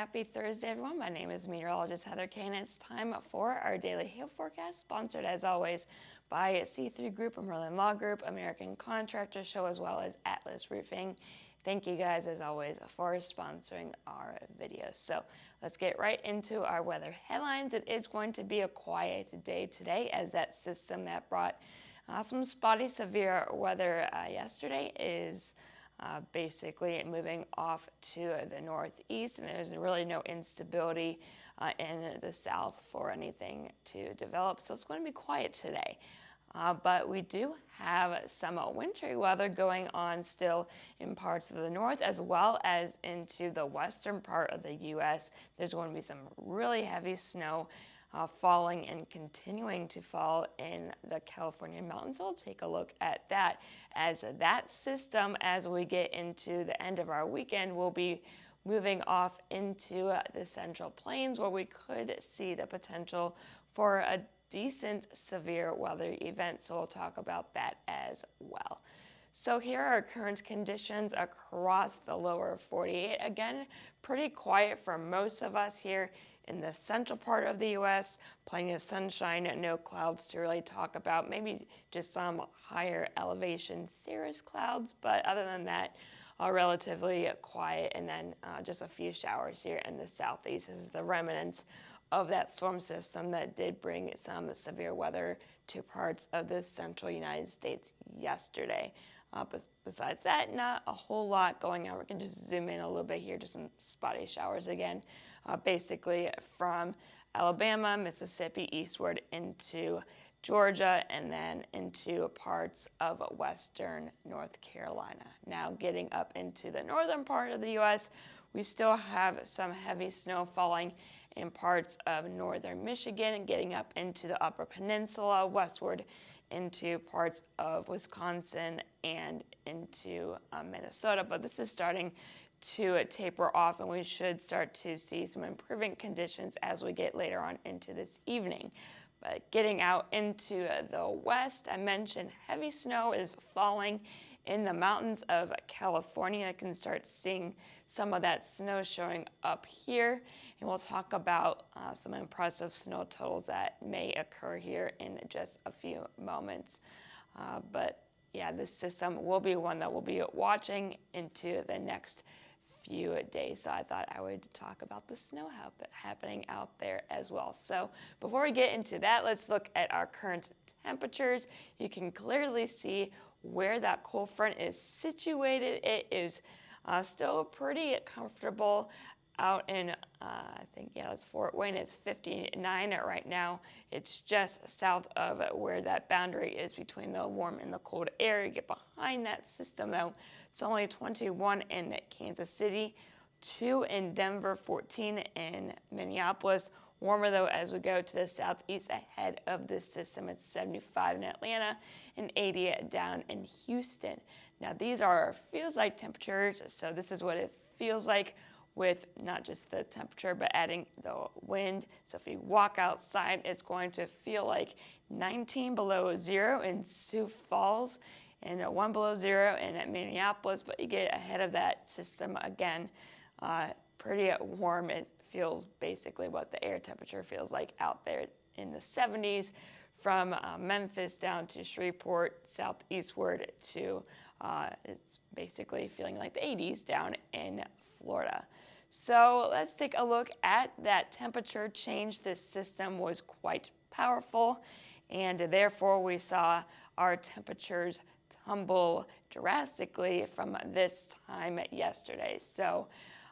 Happy Thursday, everyone. My name is meteorologist Heather Kane. It's time for our daily hail forecast, sponsored as always by C3 Group, Merlin Law Group, American Contractor Show, as well as Atlas Roofing. Thank you guys, as always, for sponsoring our videos. So let's get right into our weather headlines. It is going to be a quiet day today, as that system that brought some spotty severe weather yesterday is basically moving off to the northeast, and there's really no instability in the south for anything to develop, so it's going to be quiet today. But we do have some wintry weather going on still in parts of the north, as well as into the western part of the U.S. There's going to be some really heavy snow falling and continuing to fall in the California mountains. So we'll take a look at that, as that system, as we get into the end of our weekend, will be moving off into the central plains, where we could see the potential for a decent severe weather event. So we'll talk about that as well. So here are current conditions across the lower 48. Again, pretty quiet for most of us here in the central part of the U.S. Plenty of sunshine, no clouds to really talk about. Maybe just some higher elevation cirrus clouds, but other than that, relatively quiet. And then just a few showers here in the southeast. This is the remnants of that storm system that did bring some severe weather to parts of the central United States yesterday. But besides that, not a whole lot going on. We can just zoom in a little bit here, just some spotty showers again, basically from Alabama, Mississippi, eastward into Georgia, and then into parts of western North Carolina. Now getting up into the northern part of the U.S., we still have some heavy snow falling in parts of northern Michigan, and getting up into the upper peninsula, westward into parts of Wisconsin and into Minnesota. But this is starting to taper off, and we should start to see some improving conditions as we get later on into this evening. But getting out into the west, I mentioned heavy snow is falling in the mountains of California. I can start seeing some of that snow showing up here, and we'll talk about some impressive snow totals that may occur here in just a few moments. But yeah, this system will be one that we'll be watching into the next few days, so I thought I would talk about the snow happening out there as well. So before we get into that, let's look at our current temperatures. You can clearly see where that cold front is situated. It is still pretty comfortable out in, I think, yeah, that's Fort Wayne. It's 59 right now. It's just south of where that boundary is between the warm and the cold air. You get behind that system, though, it's only 21 in Kansas City, 2 in Denver, 14 in Minneapolis. Warmer, though, as we go to the southeast ahead of this system. It's 75 in Atlanta and 80 down in Houston. Now, these are our feels-like temperatures, so this is what it feels like with not just the temperature, but adding the wind. So if you walk outside, it's going to feel like 19 below zero in Sioux Falls and 1 below zero in Minneapolis, but you get ahead of that system again, pretty warm. It feels basically what the air temperature feels like out there in the 70s, from Memphis down to Shreveport, southeastward to, it's basically feeling like the 80s down in Florida. So let's take a look at that temperature change. This system was quite powerful, and therefore we saw our temperatures tumble drastically from this time yesterday. So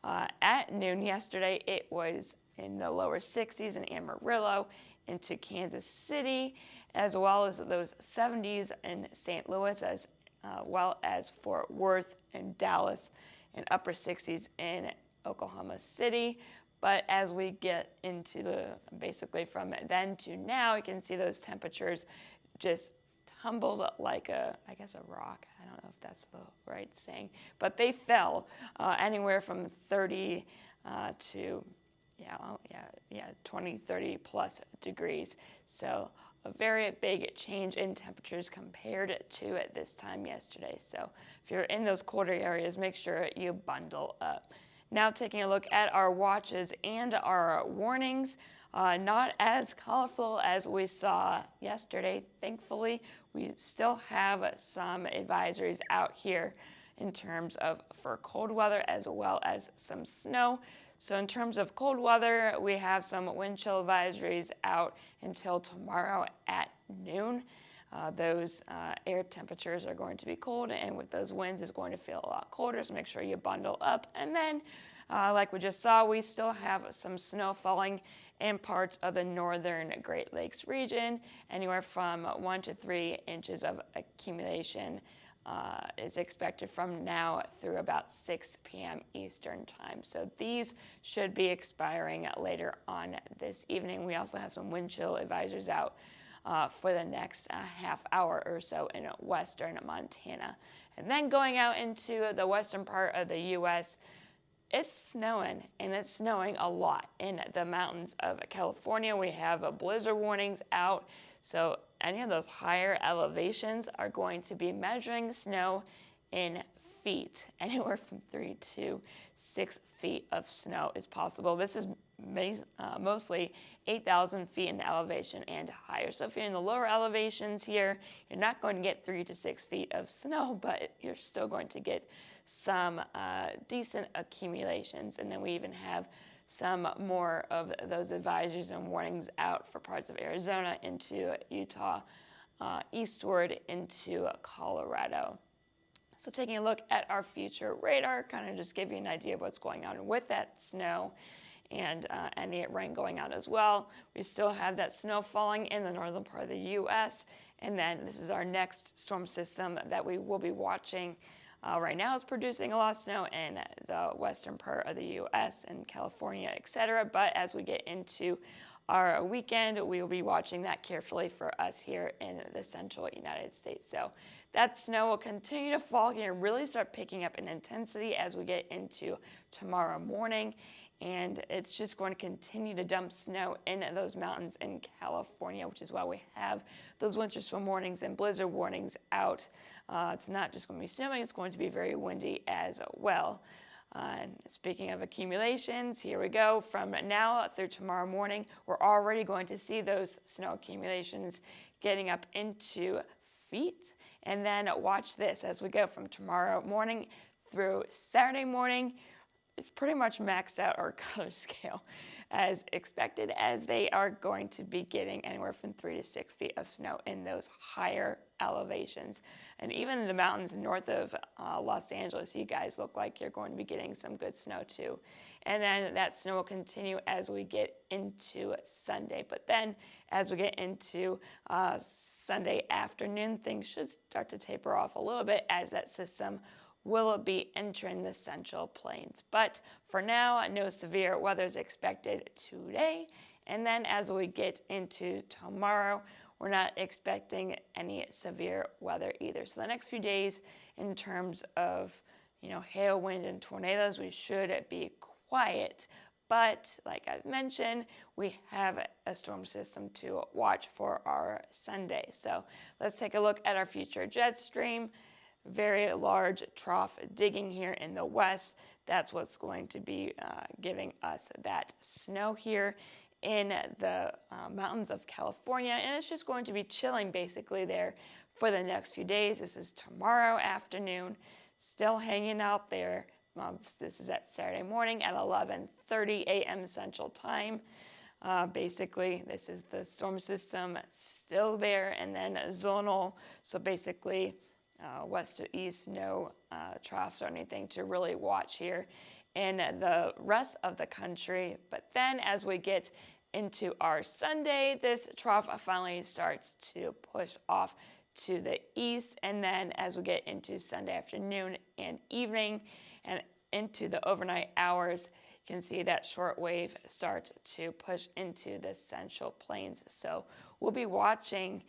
at noon yesterday, it was in the lower 60s in Amarillo, into Kansas City, as well as those 70s in St. Louis, as well as Fort Worth and Dallas, and upper 60s in Oklahoma City. But as we get into the, basically from then to now, you can see those temperatures just tumbled like a, I guess, a rock. I don't know if that's the right saying, but they fell anywhere from 30 to 20, 30 plus degrees. So a very big change in temperatures compared to at this time yesterday. So if you're in those colder areas, make sure you bundle up. Now taking a look at our watches and our warnings, not as colorful as we saw yesterday. Thankfully, we still have some advisories out here in terms of for cold weather as well as some snow. So in terms of cold weather, we have some wind chill advisories out until tomorrow at noon. Those air temperatures are going to be cold, and with those winds, it's going to feel a lot colder, so make sure you bundle up. And then, like we just saw, we still have some snow falling in parts of the northern Great Lakes region. Anywhere from 1 to 3 inches of accumulation is expected from now through about 6 p.m. Eastern time. So these should be expiring later on this evening. We also have some wind chill advisories out for the next half hour or so in western Montana. And then going out into the western part of the U.S., it's snowing, and it's snowing a lot in the mountains of California. We have blizzard warnings out, so any of those higher elevations are going to be measuring snow in feet. Anywhere from 3 to 6 feet of snow is possible. This is mostly 8,000 feet in elevation and higher. So if you're in the lower elevations here, you're not going to get 3 to 6 feet of snow, but you're still going to get some decent accumulations. And then we even have some more of those advisories and warnings out for parts of Arizona into Utah, eastward into Colorado. So taking a look at our future radar, kind of just give you an idea of what's going on with that snow and any rain going on as well. We still have that snow falling in the northern part of the U.S. And then this is our next storm system that we will be watching. Right now it's producing a lot of snow in the western part of the U.S. and California, etc. But as we get into our weekend, we will be watching that carefully for us here in the central United States. So that snow will continue to fall here and really start picking up in intensity as we get into tomorrow morning. And it's just going to continue to dump snow in those mountains in California, which is why we have those winter storm warnings and blizzard warnings out. It's not just going to be snowing, it's going to be very windy as well. And speaking of accumulations, here we go. From now through tomorrow morning, we're already going to see those snow accumulations getting up into feet. And then watch this as we go from tomorrow morning through Saturday morning. It's pretty much maxed out our color scale as expected, as they are going to be getting anywhere from 3 to 6 feet of snow in those higher elevations. And even in the mountains north of Los Angeles, you guys look like you're going to be getting some good snow too. And then that snow will continue as we get into Sunday. But then as we get into Sunday afternoon, things should start to taper off a little bit as that system will be entering the Central Plains. But for now, no severe weather is expected today. And then as we get into tomorrow, we're not expecting any severe weather either. So the next few days, in terms of hail, wind, and tornadoes, we should be quiet. But like I've mentioned, we have a storm system to watch for our Sunday. So let's take a look at our future jet stream. Very large trough digging here in the west. That's what's going to be giving us that snow here in the mountains of California. And it's just going to be chilling basically there for the next few days. This is tomorrow afternoon, still hanging out there. This is at Saturday morning at 11:30 a.m. Central Time. Basically, this is the storm system still there, and then zonal. So basically, west to east, no troughs or anything to really watch here in the rest of the country. But then as we get into our Sunday, this trough finally starts to push off to the east. And then as we get into Sunday afternoon and evening and into the overnight hours, you can see that short wave starts to push into the Central Plains. So we'll be watching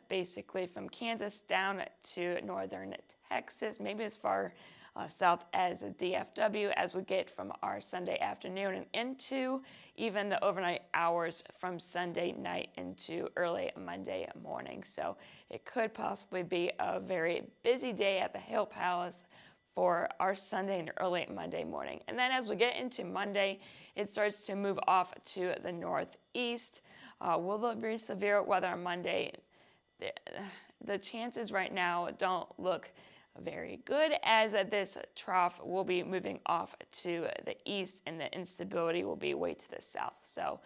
basically from Kansas down to northern Texas, maybe as far south as DFW, as we get from our Sunday afternoon and into even the overnight hours from Sunday night into early Monday morning. So it could possibly be a very busy day at the Hill Palace for our Sunday and early Monday morning. And then as we get into Monday, it starts to move off to the northeast. Will there be severe weather on Monday? The chances right now don't look very good, as this trough will be moving off to the east and the instability will be way to the south. So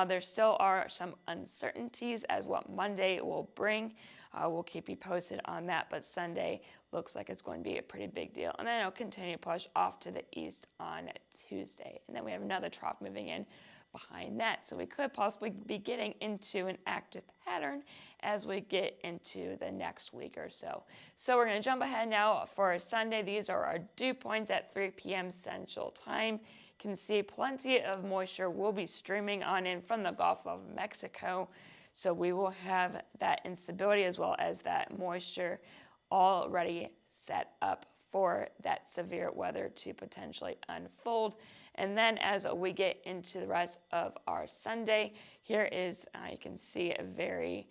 there still are some uncertainties as what Monday will bring. We'll keep you posted on that, but Sunday looks like it's going to be a pretty big deal. And then it'll continue to push off to the east on Tuesday. And then we have another trough moving in behind that. So we could possibly be getting into an active pattern as we get into the next week or so. So we're going to jump ahead now for Sunday. These are our dew points at 3 p.m. Central Time. You can see plenty of moisture will be streaming on in from the Gulf of Mexico. So we will have that instability as well as that moisture already set up for that severe weather to potentially unfold. And then as we get into the rest of our Sunday, here is, you can see very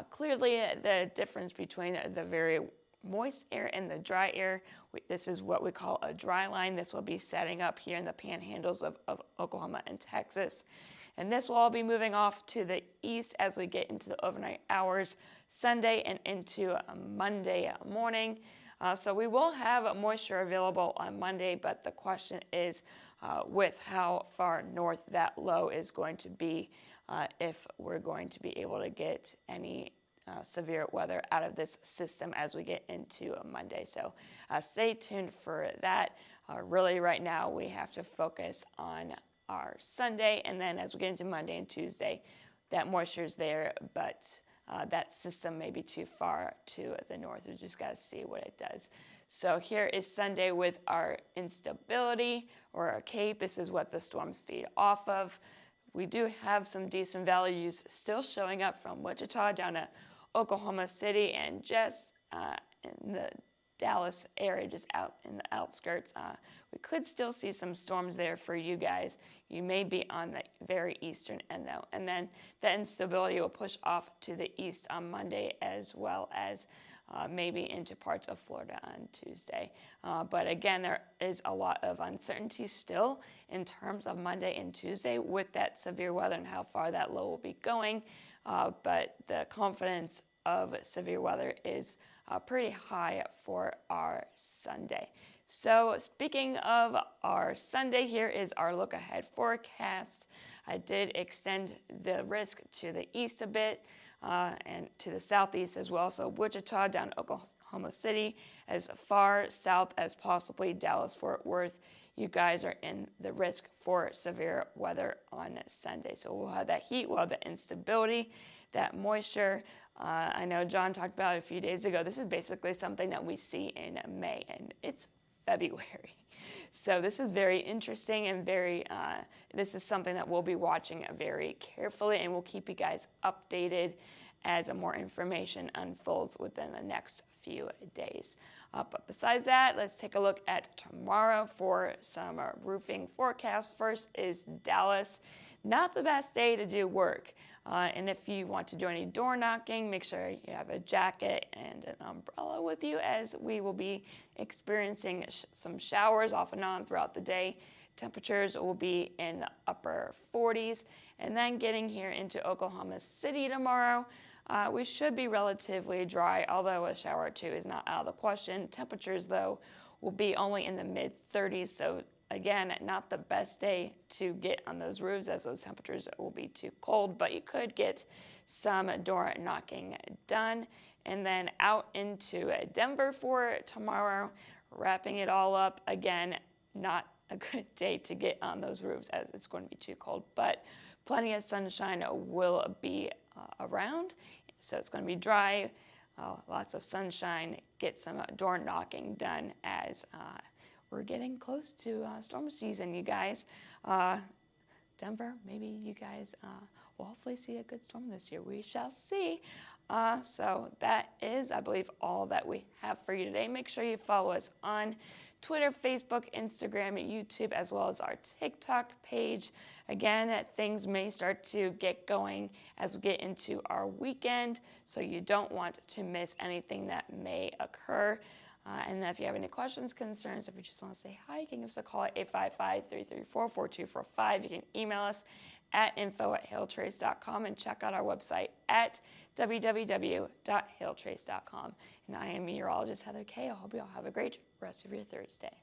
clearly the difference between the very moist air and the dry air. This is what we call a dry line. This will be setting up here in the panhandles of Oklahoma and Texas. And this will all be moving off to the east as we get into the overnight hours Sunday and into Monday morning. So we will have moisture available on Monday, but the question is with how far north that low is going to be, if we're going to be able to get any severe weather out of this system as we get into Monday. So stay tuned for that. Really right now we have to focus on our Sunday, and then as we get into Monday and Tuesday, that moisture is there, but that system may be too far to the north. We just got to see what it does. So here is Sunday with our instability or our cape. This is what the storms feed off of. We do have some decent values still showing up from Wichita down to Oklahoma City and just in the Dallas area, just out in the outskirts. We could still see some storms there for you guys. You may be on the very eastern end though. And then the instability will push off to the east on Monday as well as maybe into parts of Florida on Tuesday. But again, there is a lot of uncertainty still in terms of Monday and Tuesday with that severe weather and how far that low will be going. But the confidence of severe weather is pretty high for our Sunday. So speaking of our Sunday, here is our look ahead forecast. I did extend the risk to the east a bit and to the southeast as well. So Wichita down to Oklahoma City, as far south as possibly Dallas-Fort Worth. You guys are in the risk for severe weather on Sunday. So we'll have that heat, we'll have the instability, that moisture. I know John talked about it a few days ago. This is basically something that we see in May, and it's February. So this is very interesting and this is something that we'll be watching very carefully, and we'll keep you guys updated as more information unfolds within the next few days. But besides that, let's take a look at tomorrow for some roofing forecast. First is Dallas. Not the best day to do work. And if you want to do any door knocking, make sure you have a jacket and an umbrella with you, as we will be experiencing some showers off and on throughout the day. Temperatures will be in the upper 40s. And then getting here into Oklahoma City tomorrow, we should be relatively dry, although a shower or two is not out of the question. Temperatures, though, will be only in the mid-30s, so again, not the best day to get on those roofs, as those temperatures will be too cold, but you could get some door knocking done. And then out into Denver for tomorrow, wrapping it all up. Again, not a good day to get on those roofs, as it's going to be too cold, but plenty of sunshine will be around. So it's going to be dry, lots of sunshine, get some door knocking done as we're getting close to storm season, you guys. Denver, maybe you guys will hopefully see a good storm this year. We shall see. So that is, I believe, all that we have for you today. Make sure you follow us on Twitter, Facebook, Instagram, YouTube, as well as our TikTok page. Again, things may start to get going as we get into our weekend, so you don't want to miss anything that may occur. And then if you have any questions, concerns, if you just want to say hi, you can give us a call at 855-334-4245. You can email us at info@hailtrace.com and check out our website at www.hailtrace.com. And I am meteorologist Heather Kay. I hope you all have a great rest of your Thursday.